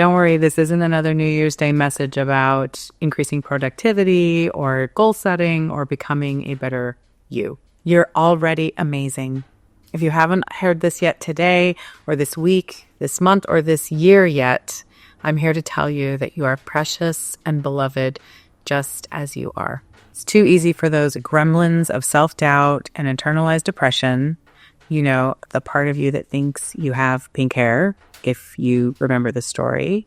Don't worry, this isn't another New Year's Day message about increasing productivity or goal setting or becoming a better you. You're already amazing. If you haven't heard this yet today or this week, this month, or this year yet, I'm here to tell you that you are precious and beloved just as you are. It's too easy for those gremlins of self-doubt and internalized depression, you know, the part of you that thinks you have pink hair, if you remember the story,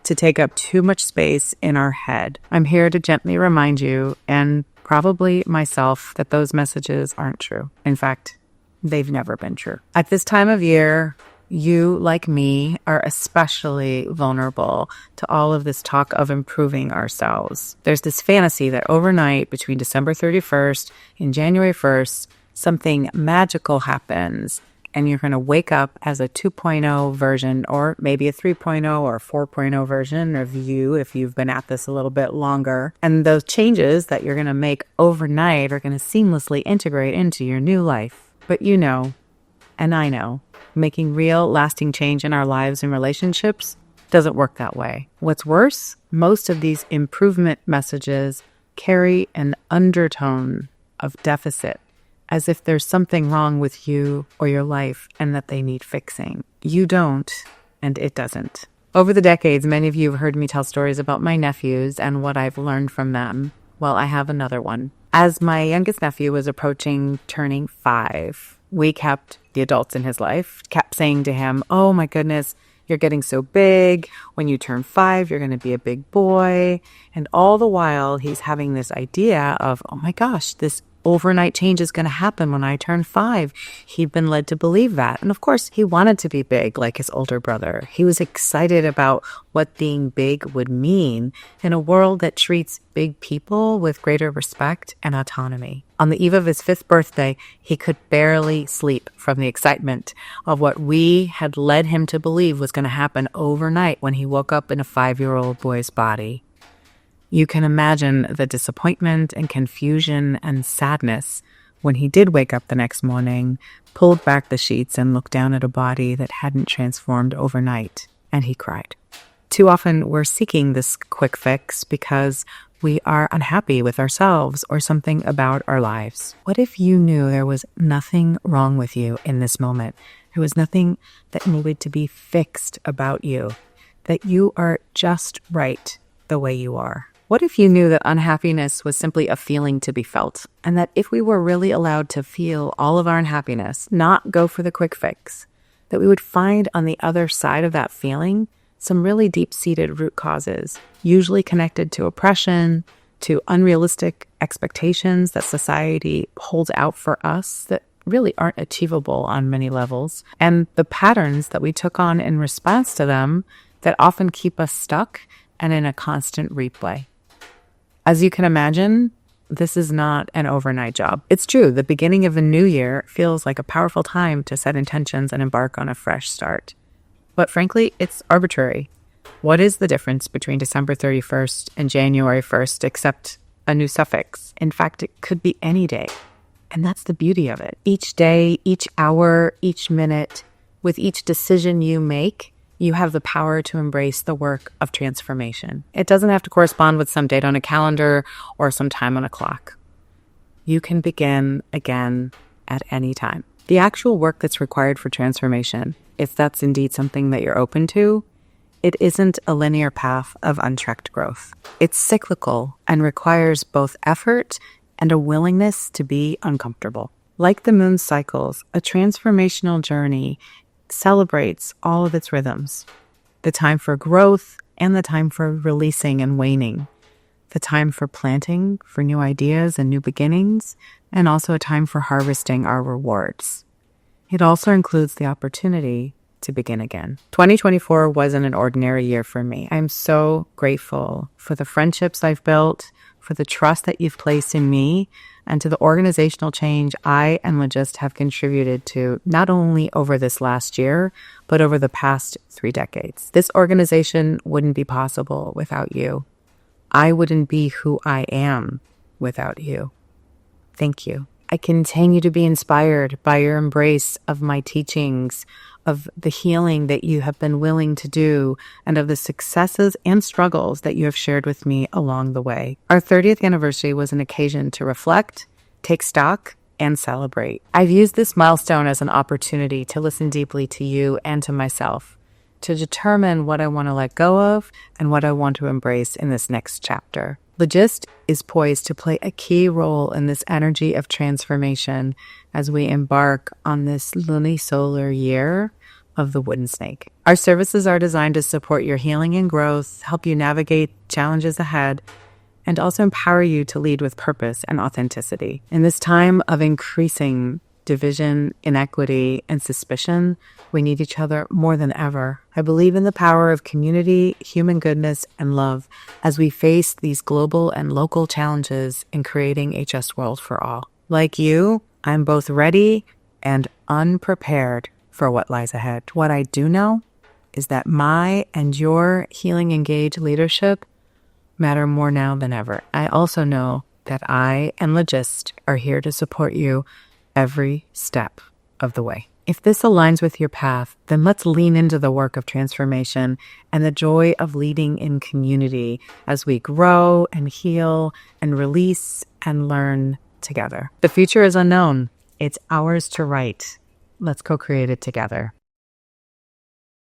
to take up too much space in our head. I'm here to gently remind you, and probably myself, that those messages aren't true. In fact, they've never been true. At this time of year, you, like me, are especially vulnerable to all of this talk of improving ourselves. There's this fantasy that overnight between December 31st and January 1st, something magical happens and you're going to wake up as a 2.0 version, or maybe a 3.0 or 4.0 version of you if you've been at this a little bit longer. And those changes that you're going to make overnight are going to seamlessly integrate into your new life. But you know, and I know, making real, lasting change in our lives and relationships doesn't work that way. What's worse, most of these improvement messages carry an undertone of deficit, as if there's something wrong with you or your life and that they need fixing. You don't, and it doesn't. Over the decades, many of you have heard me tell stories about my nephews and what I've learned from them. Well, I have another one. As my youngest nephew was approaching turning 5, we kept, the adults in his life, kept saying to him, "Oh my goodness, you're getting so big. When you turn 5, you're going to be a big boy." And all the while, he's having this idea of, oh my gosh, this overnight change is going to happen when I turn 5. He'd been led to believe that. And of course, he wanted to be big like his older brother. He was excited about what being big would mean in a world that treats big people with greater respect and autonomy. On the eve of his 5th birthday, he could barely sleep from the excitement of what we had led him to believe was going to happen overnight when he woke up in a 5-year-old boy's body. You can imagine the disappointment and confusion and sadness when he did wake up the next morning, pulled back the sheets and looked down at a body that hadn't transformed overnight, and he cried. Too often we're seeking this quick fix because we are unhappy with ourselves or something about our lives. What if you knew there was nothing wrong with you in this moment? There was nothing that needed to be fixed about you, that you are just right the way you are. What if you knew that unhappiness was simply a feeling to be felt, and that if we were really allowed to feel all of our unhappiness, not go for the quick fix, that we would find on the other side of that feeling some really deep-seated root causes, usually connected to oppression, to unrealistic expectations that society holds out for us that really aren't achievable on many levels, and the patterns that we took on in response to them that often keep us stuck and in a constant replay. As you can imagine, this is not an overnight job. It's true, the beginning of a new year feels like a powerful time to set intentions and embark on a fresh start. But frankly, it's arbitrary. What is the difference between December 31st and January 1st except a new suffix? In fact, it could be any day. And that's the beauty of it. Each day, each hour, each minute, with each decision you make, you have the power to embrace the work of transformation. It doesn't have to correspond with some date on a calendar or some time on a clock. You can begin again at any time. The actual work that's required for transformation, if that's indeed something that you're open to, it isn't a linear path of unchecked growth. It's cyclical and requires both effort and a willingness to be uncomfortable. Like the moon's cycles, a transformational journey celebrates all of its rhythms. The time for growth and the time for releasing and waning. The time for planting, for new ideas and new beginnings, and also a time for harvesting our rewards. It also includes the opportunity to begin again. 2024 wasn't an ordinary year for me. I'm so grateful for the friendships I've built, for the trust that you've placed in me, and to the organizational change I and LJIST have contributed to not only over this last year, but over the past 3 decades. This organization wouldn't be possible without you. I wouldn't be who I am without you. Thank you. I continue to be inspired by your embrace of my teachings, of the healing that you have been willing to do and of the successes and struggles that you have shared with me along the way. Our 30th anniversary was an occasion to reflect, take stock, and celebrate. I've used this milestone as an opportunity to listen deeply to you and to myself, to determine what I want to let go of and what I want to embrace in this next chapter. LJIST is poised to play a key role in this energy of transformation as we embark on this lunisolar year of the wooden snake. Our services are designed to support your healing and growth, help you navigate challenges ahead, and also empower you to lead with purpose and authenticity. In this time of increasing division, inequity, and suspicion, we need each other more than ever. I believe in the power of community, human goodness, and love as we face these global and local challenges in creating a just world for all. Like you, I'm both ready and unprepared for what lies ahead. What I do know is that my and your healing engaged leadership matter more now than ever. I also know that I and LJIST are here to support you every step of the way. If this aligns with your path, then let's lean into the work of transformation and the joy of leading in community as we grow and heal and release and learn together. The future is unknown. It's ours to write. Let's co-create it together.